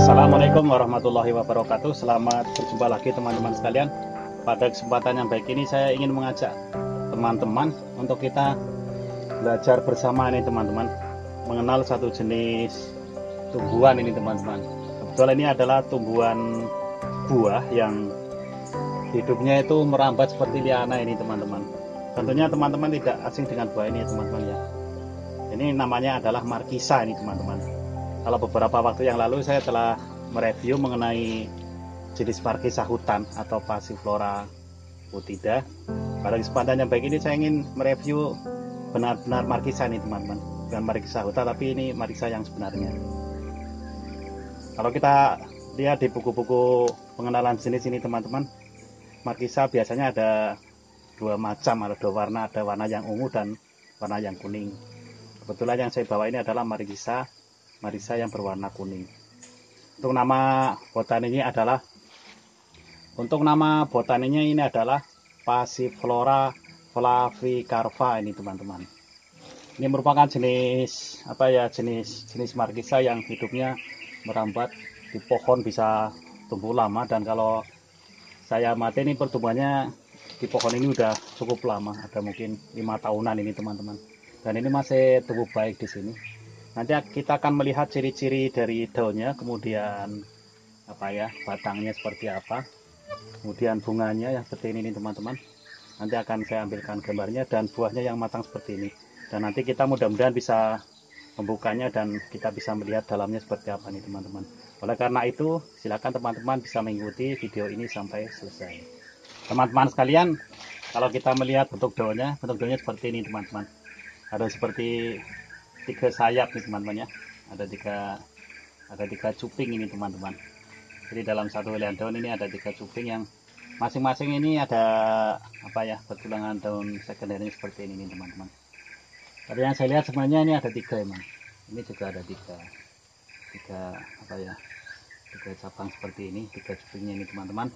Assalamualaikum warahmatullahi wabarakatuh. Selamat berjumpa lagi teman-teman sekalian. Pada kesempatan yang baik ini saya ingin mengajak teman-teman untuk kita belajar bersama ini teman-teman, mengenal satu jenis tumbuhan ini teman-teman. Kebetulan ini adalah tumbuhan buah yang hidupnya itu merambat seperti liana ini teman-teman. Tentunya teman-teman tidak asing dengan buah ini teman-teman ya. Ini namanya adalah markisa ini teman-teman. Kalau beberapa waktu yang lalu saya telah mereview mengenai jenis markisa hutan atau Passiflora foetida. Pada kesempatan yang baik ini saya ingin mereview benar-benar markisa ini teman-teman, bukan markisa hutan tapi ini markisa yang sebenarnya. Kalau kita lihat di buku-buku pengenalan jenis ini teman-teman, markisa biasanya ada dua macam, ada dua warna, ada warna yang ungu dan warna yang kuning. Kebetulan yang saya bawa ini adalah markisa yang berwarna kuning. Untuk nama botaninya ini adalah Passiflora flavicarva ini teman-teman. Ini merupakan jenis jenis markisa yang hidupnya merambat di pohon, bisa tumbuh lama, dan kalau saya amati ini pertumbuhannya di pohon ini udah cukup lama, ada mungkin 5 tahunan ini teman-teman. Dan ini masih tumbuh baik di sini. Nanti kita akan melihat ciri-ciri dari daunnya, kemudian batangnya seperti apa, kemudian bunganya yang seperti ini teman-teman. Nanti akan saya ambilkan gambarnya, dan buahnya yang matang seperti ini. Dan nanti kita mudah-mudahan bisa membukanya dan kita bisa melihat dalamnya seperti apa nih teman-teman. Oleh karena itu silakan teman-teman bisa mengikuti video ini sampai selesai. Teman-teman sekalian, kalau kita melihat bentuk daunnya seperti ini teman-teman. Ada seperti 3 sayap nih teman-teman ya, ada tiga cuping ini teman-teman. Jadi dalam satu helaian daun ini ada 3 cuping yang masing-masing ini ada pertulangan daun sekundernya seperti ini teman-teman. Tapi yang saya lihat sebenarnya ini ada 3 emang. Ini juga ada tiga cabang seperti ini, 3 cupingnya ini teman-teman.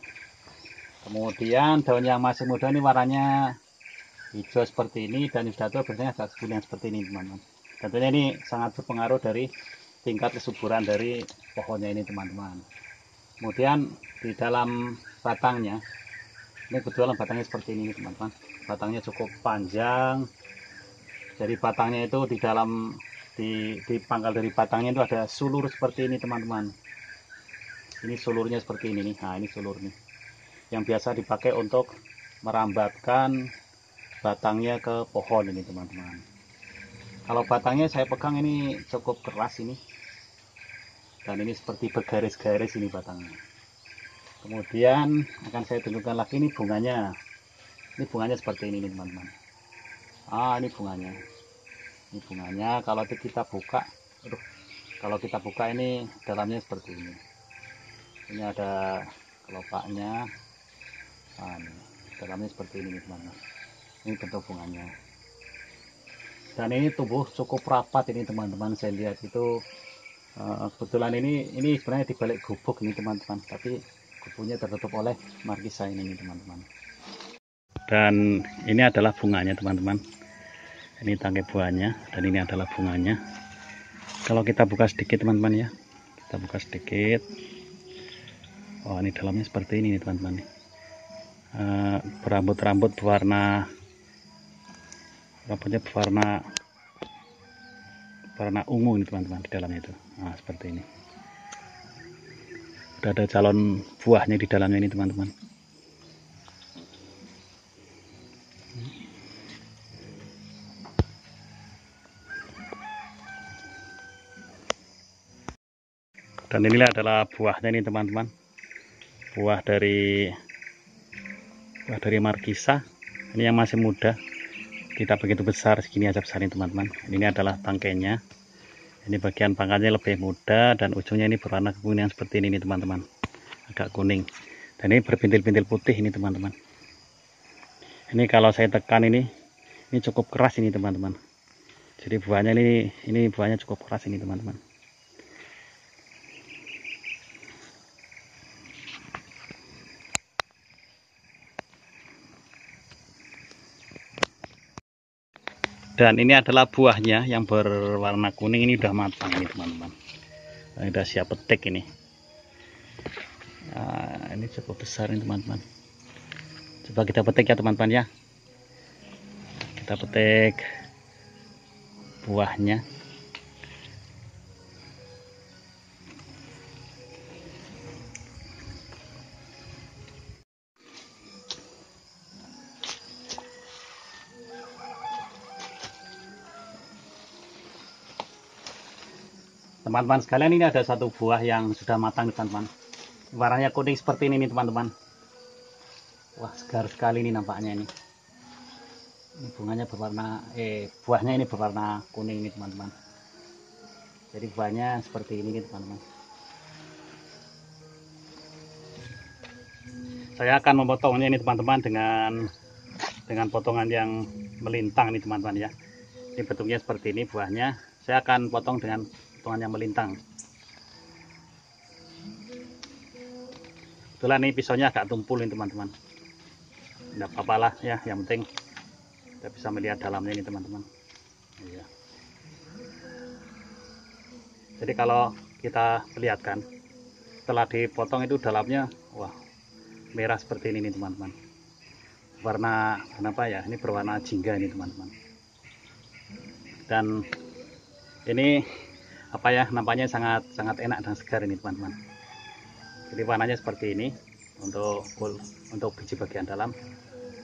Kemudian daun yang masih muda ini warnanya hijau seperti ini, dan sudah tua biasanya agak kuning seperti ini teman-teman. Tentunya ini sangat berpengaruh dari tingkat kesuburan dari pohonnya ini teman-teman. Kemudian di dalam batangnya, ini kebetulan batangnya seperti ini teman-teman. Batangnya cukup panjang. Jadi batangnya itu di pangkal dari batangnya itu ada sulur seperti ini teman-teman. Ini sulurnya seperti ini nih. Nah, ini sulurnya yang biasa dipakai untuk merambatkan batangnya ke pohon ini teman-teman. Kalau batangnya saya pegang ini cukup keras ini, dan ini seperti bergaris-garis ini batangnya. Kemudian akan saya tunjukkan lagi ini bunganya. Ini bunganya seperti ini teman-teman. Ini bunganya kalau kita buka ini dalamnya seperti ini. Ini ada kelopaknya. Dalamnya seperti ini teman-teman. Ini bentuk bunganya. Dan ini tumbuh cukup rapat ini teman-teman. Saya lihat itu kebetulan ini sebenarnya di balik gubuk ini teman-teman, tapi gubuknya tertutup oleh markisa ini teman-teman. Dan ini adalah bunganya teman-teman. Ini tangkai buahnya, dan ini adalah bunganya. Kalau kita buka sedikit teman-teman ya, kita buka sedikit. Ini dalamnya seperti ini teman-teman. Berambut-rambut berwarna ungu ini teman-teman di dalamnya itu. Seperti ini. Udah ada calon buahnya di dalamnya ini teman-teman. Dan inilah adalah buahnya ini teman-teman. Buah dari markisa. Ini yang masih muda. Tidak begitu besar, segini aja besarnya teman-teman. Ini adalah tangkainya. Ini bagian pangkalnya lebih muda, dan ujungnya ini berwarna kekuningan seperti ini teman-teman, agak kuning. Dan ini berbintil-bintil putih ini teman-teman. Ini kalau saya tekan ini cukup keras ini teman-teman. Jadi buahnya ini buahnya cukup keras ini teman-teman. Dan ini adalah buahnya yang berwarna kuning, ini udah matang ini teman-teman. Ini udah siap petik ini. Ini cukup besar ini teman-teman. Coba kita petik ya teman-teman ya. Kita petik buahnya. Teman-teman sekalian, ini ada satu buah yang sudah matang teman-teman. Warnanya kuning seperti ini nih teman-teman. Wah, segar sekali ini nampaknya ini. Ini bunganya berwarna buahnya ini berwarna kuning nih teman-teman. Jadi buahnya seperti ini nih teman-teman. Saya akan memotongnya ini teman-teman dengan potongan yang melintang nih teman-teman ya. Ini bentuknya seperti ini buahnya. Saya akan potong dengan potongan yang melintang. Itulah nih pisaunya agak tumpul ini teman-teman. Tidak apa-apa lah ya, yang penting kita bisa melihat dalamnya ini teman-teman. Iya. Jadi kalau kita perlihatkan setelah dipotong itu dalamnya, wah, merah seperti ini nih teman-teman. Warna kenapa ya? Ini berwarna jingga ini teman-teman. Dan ini apa ya? Nampaknya sangat enak dan segar ini teman-teman. Jadi warnanya seperti ini untuk biji bagian dalam.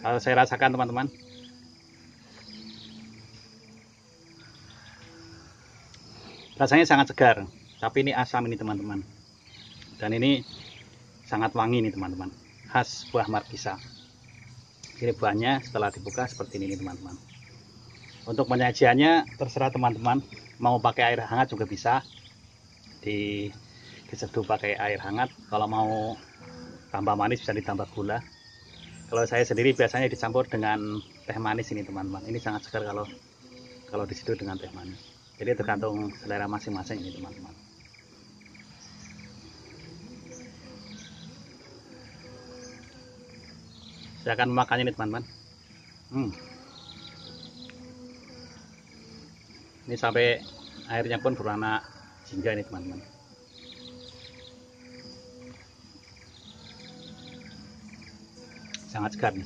Kalau saya rasakan teman-teman, rasanya sangat segar, tapi ini asam ini teman-teman. Dan ini sangat wangi nih teman-teman, khas buah markisa. Ini buahnya setelah dibuka seperti ini teman-teman. Untuk penyajiannya terserah teman-teman, mau pakai air hangat juga bisa, diseduh pakai air hangat. Kalau mau tambah manis bisa ditambah gula. Kalau saya sendiri biasanya dicampur dengan teh manis ini teman-teman. Ini sangat segar kalau diseduh dengan teh manis. Jadi tergantung selera masing-masing ini teman-teman. Saya akan memakannya ini teman-teman. Ini sampai airnya pun berwarna jingga ini teman-teman. Sangat segar nih.